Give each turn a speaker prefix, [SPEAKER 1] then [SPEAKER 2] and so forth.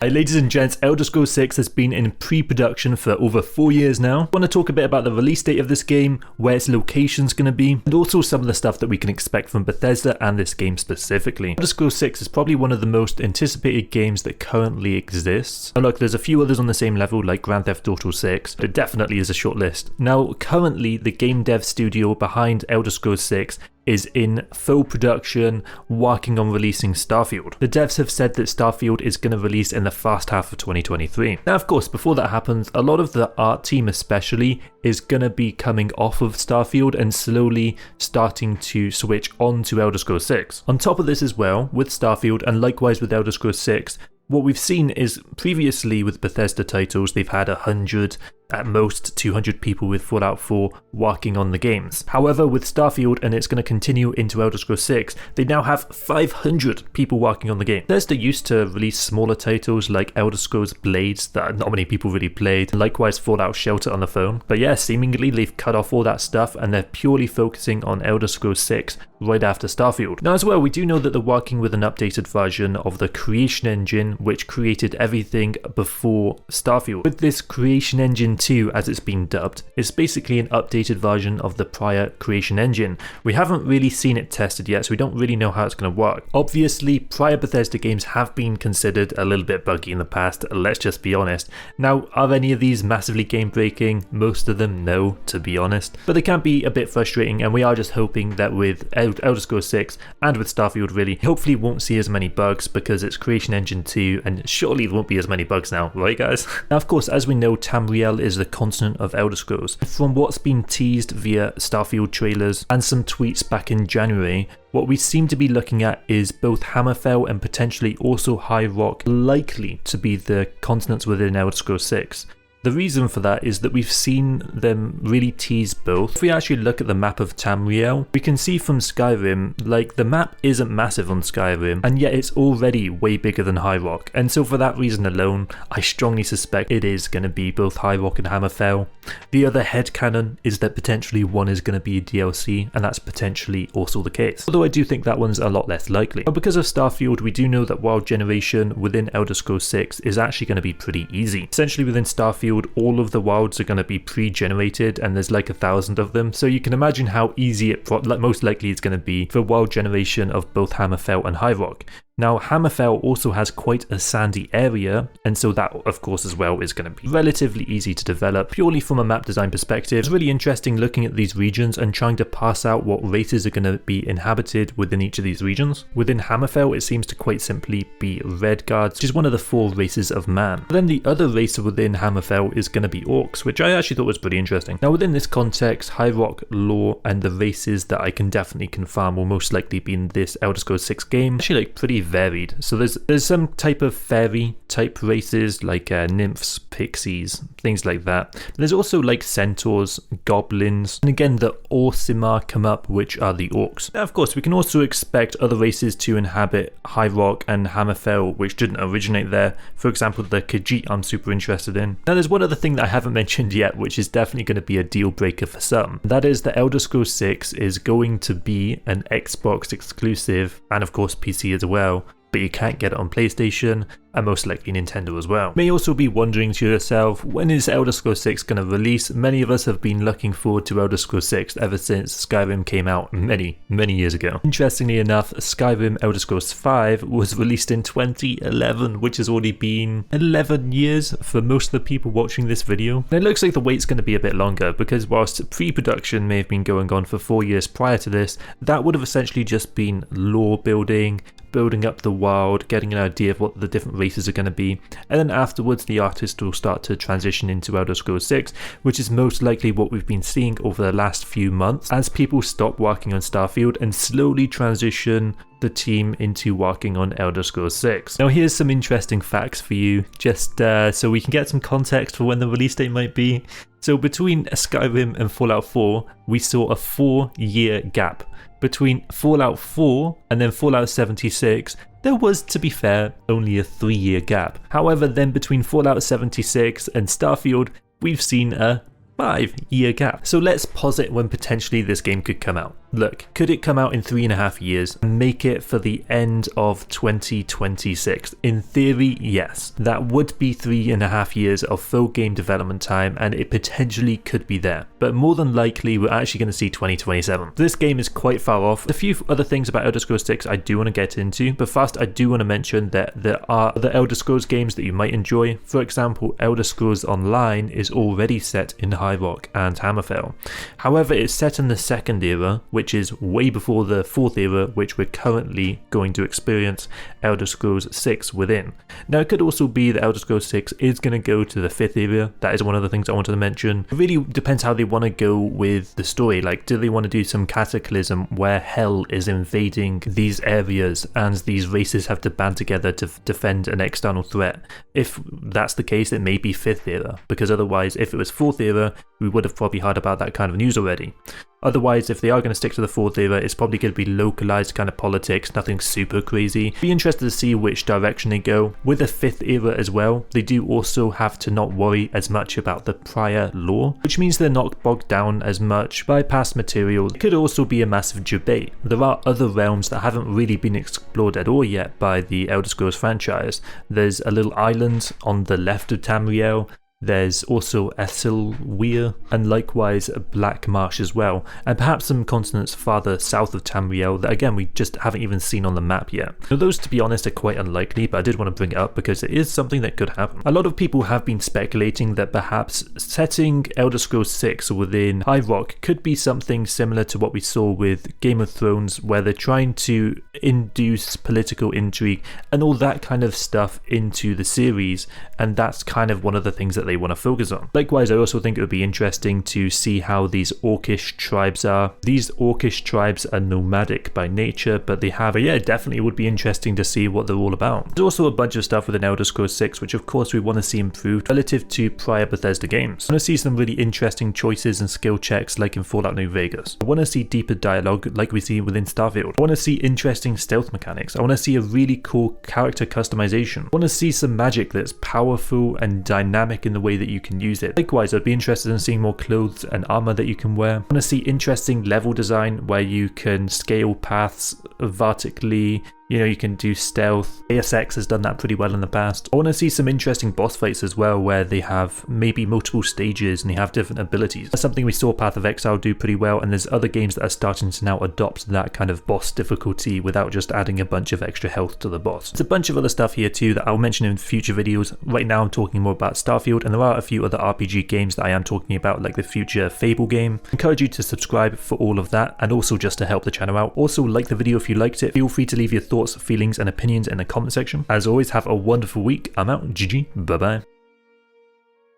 [SPEAKER 1] Hey ladies and gents, Elder Scrolls 6 has been in pre-production for over 4 years now. I want to talk a bit about the release date of this game, where its location's going to be, and also some of the stuff that we can expect from Bethesda and this game specifically. Elder Scrolls 6 is probably one of the most anticipated games that currently exists. Now look, there's a few others on the same level like Grand Theft Auto 6, but it definitely is a short list. Now currently the game dev studio behind Elder Scrolls 6 is in full production, working on releasing Starfield. The devs have said that Starfield is going to release in the first half of 2023. Now of course, before that happens, a lot of the art team especially is going to be coming off of Starfield and slowly starting to switch on to Elder Scrolls 6. On top of this as well, with Starfield and likewise with Elder Scrolls 6, what we've seen is previously with Bethesda titles, they've had 100, at most 200 people with Fallout 4 working on the games. However, with Starfield, and it's going to continue into Elder Scrolls 6, they now have 500 people working on the game. Bethesda used to release smaller titles like Elder Scrolls Blades that not many people really played, and likewise Fallout Shelter on the phone. But yeah, seemingly they've cut off all that stuff and they're purely focusing on Elder Scrolls 6 right after Starfield. Now as well, we do know that they're working with an updated version of the creation engine which created everything before Starfield. With this creation engine 2, as it's been dubbed, it's basically an updated version of the prior creation engine. We haven't really seen it tested yet, so we don't really know how it's going to work. Obviously, prior Bethesda games have been considered a little bit buggy in the past, let's just be honest. Now, are any of these massively game breaking? Most of them, no, to be honest. But they can be a bit frustrating, and we are just hoping that with Elder Scrolls 6 and with Starfield really, hopefully won't see as many bugs because it's creation engine 2, and surely there won't be as many bugs now, right guys? Now of course, as we know, Tamriel is the continent of Elder Scrolls. From what's been teased via Starfield trailers and some tweets back in January, what we seem to be looking at is both Hammerfell and potentially also High Rock likely to be the continents within Elder Scrolls 6. The reason for that is that we've seen them really tease both. If we actually look at the map of Tamriel, we can see from Skyrim, like the map isn't massive on Skyrim, and yet it's already way bigger than High Rock. And so for that reason alone, I strongly suspect it is going to be both High Rock and Hammerfell. The other headcanon is that potentially one is going to be a DLC, and that's potentially also the case. Although I do think that one's a lot less likely. But because of Starfield, we do know that world generation within Elder Scrolls 6 is actually going to be pretty easy. Essentially within Starfield, all of the worlds are going to be pre-generated and there's like 1,000 of them, so you can imagine how easy it most likely is going to be for world generation of both Hammerfell and High Rock. Now Hammerfell also has quite a sandy area, and so that of course as well is going to be relatively easy to develop purely from a map design perspective. It's really interesting looking at these regions and trying to parse out what races are going to be inhabited within each of these regions. Within Hammerfell it seems to quite simply be Redguards, which is one of the 4 races of man. But then the other race within Hammerfell is going to be Orcs, which I actually thought was pretty interesting. Now within this context, High Rock lore and the races that I can definitely confirm will most likely be in this Elder Scrolls 6 game actually like pretty varied. So there's some type of fairy type races like nymphs, pixies, things like that. But there's also like centaurs, goblins, and again the Orsimar come up, which are the orcs. Now of course we can also expect other races to inhabit High Rock and Hammerfell which didn't originate there. For example, the Khajiit I'm super interested in. Now there's one other thing that I haven't mentioned yet which is definitely going to be a deal breaker for some. That is that Elder Scrolls 6 is going to be an Xbox exclusive and of course PC as well, but you can't get it on PlayStation and most likely Nintendo as well. You may also be wondering to yourself, when is Elder Scrolls 6 going to release? Many of us have been looking forward to Elder Scrolls 6 ever since Skyrim came out many years ago. Interestingly enough, Skyrim Elder Scrolls 5 was released in 2011, which has already been 11 years for most of the people watching this video. And it looks like the wait's going to be a bit longer because whilst pre-production may have been going on for 4 years prior to this, that would have essentially just been lore building up the world, getting an idea of what the different races are going to be, and then afterwards the artist will start to transition into Elder Scrolls 6, which is most likely what we've been seeing over the last few months as people stop working on Starfield and slowly transition the team into working on Elder Scrolls 6. Now here's some interesting facts for you, just so we can get some context for when the release date might be. So between Skyrim and Fallout 4, we saw a 4-year gap. Between Fallout 4 and then Fallout 76, there was, to be fair, only a 3-year gap. However, then between Fallout 76 and Starfield, we've seen a 5-year gap. So let's posit when potentially this game could come out. Look, could it come out in 3.5 years and make it for the end of 2026? In theory, yes. That would be 3.5 years of full game development time, and it potentially could be there. But more than likely, we're actually going to see 2027. This game is quite far off. A few other things about Elder Scrolls 6 I do want to get into, but first I do want to mention that there are other Elder Scrolls games that you might enjoy. For example, Elder Scrolls Online is already set in High Rock and Hammerfell. However, it's set in the second era, which is way before the fourth era, which we're currently going to experience Elder Scrolls 6 within. Now, it could also be that Elder Scrolls 6 is going to go to the fifth era. That is one of the things I wanted to mention. It really depends how they want to go with the story. Like, do they want to do some cataclysm where hell is invading these areas and these races have to band together to defend an external threat? If that's the case, it may be fifth era, because otherwise, if it was fourth era, we would have probably heard about that kind of news already. Otherwise, if they are going to stick to the fourth era, it's probably going to be localized kind of politics, nothing super crazy. Be interested to see which direction they go. With the fifth era as well, they do also have to not worry as much about the prior lore, which means they're not bogged down as much by past material. It could also be a massive debate. There are other realms that haven't really been explored at all yet by the Elder Scrolls franchise. There's a little island on the left of Tamriel. There's also Esselweir, and likewise a Black Marsh as well, and perhaps some continents farther south of Tamriel that again we just haven't even seen on the map yet. Now, those, to be honest, are quite unlikely, but I did want to bring it up because it is something that could happen. A lot of people have been speculating that perhaps setting Elder Scrolls 6 within High Rock could be something similar to what we saw with Game of Thrones, where they're trying to induce political intrigue and all that kind of stuff into the series, and that's kind of one of the things that they want to focus on. Likewise, I also think it would be interesting to see how these Orcish tribes are. These Orcish tribes are nomadic by nature, but they have it definitely would be interesting to see what they're all about. There's also a bunch of stuff within Elder Scrolls 6 which of course we want to see improved relative to prior Bethesda games. I want to see some really interesting choices and skill checks like in Fallout New Vegas. I want to see deeper dialogue like we see within Starfield. I want to see interesting stealth mechanics. I want to see a really cool character customization. I want to see some magic that's powerful and dynamic in the way that you can use it. Likewise, I'd be interested in seeing more clothes and armor that you can wear. I want to see interesting level design where you can scale paths vertically. You can do stealth. ASX has done that pretty well in the past. I want to see some interesting boss fights as well, where they have maybe multiple stages and they have different abilities. That's something we saw Path of Exile do pretty well, and there's other games that are starting to now adopt that kind of boss difficulty without just adding a bunch of extra health to the boss. There's a bunch of other stuff here too that I'll mention in future videos. Right now I'm talking more about Starfield, and there are a few other RPG games that I am talking about, like the future Fable game. I encourage you to subscribe for all of that, and also just to help the channel out. Also, like the video if you liked it. Feel free to leave your thoughts, feelings and opinions in the comment section. As always, have a wonderful week. I'm out. GG. Bye bye.